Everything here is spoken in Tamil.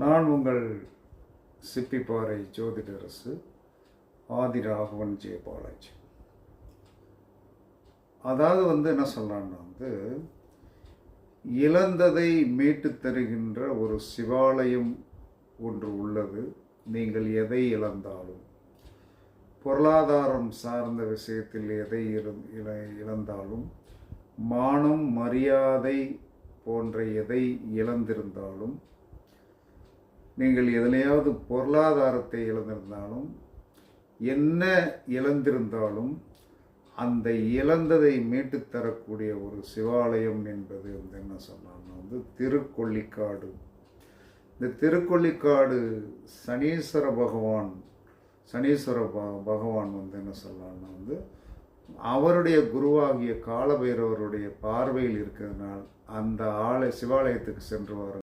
நான் உங்கள் சிப்பிப்பாறை ஜோதிடரசு ஆதிராகவன் ஜெயபாலாஜி. அதாவது என்ன சொல்லலான்னா இழந்ததை மீட்டு தருகின்ற ஒரு சிவாலயம் ஒன்று உள்ளது. நீங்கள் எதை இழந்தாலும், பொருளாதாரம் சார்ந்த விஷயத்தில் எதை இழந்தாலும், மானம் மரியாதை போன்ற எதை இழந்திருந்தாலும், நீங்கள் எதிலையாவது பொருளாதாரத்தை இழந்திருந்தாலும், என்ன இழந்திருந்தாலும் அந்த இழந்ததை மீட்டு தரக்கூடிய ஒரு சிவாலயம் என்பது என்ன சொன்னாங்கன்னா திருக்கொள்ளிக்காடு. இந்த திருக்கொள்ளிக்காடு சனீஸ்வர பகவான் என்ன சொல்லலாம்னா அவருடைய குருவாகிய காலபைரவருடைய பார்வையில் இருக்கிறதுனால் அந்த சிவாலயத்துக்கு சென்று வரும்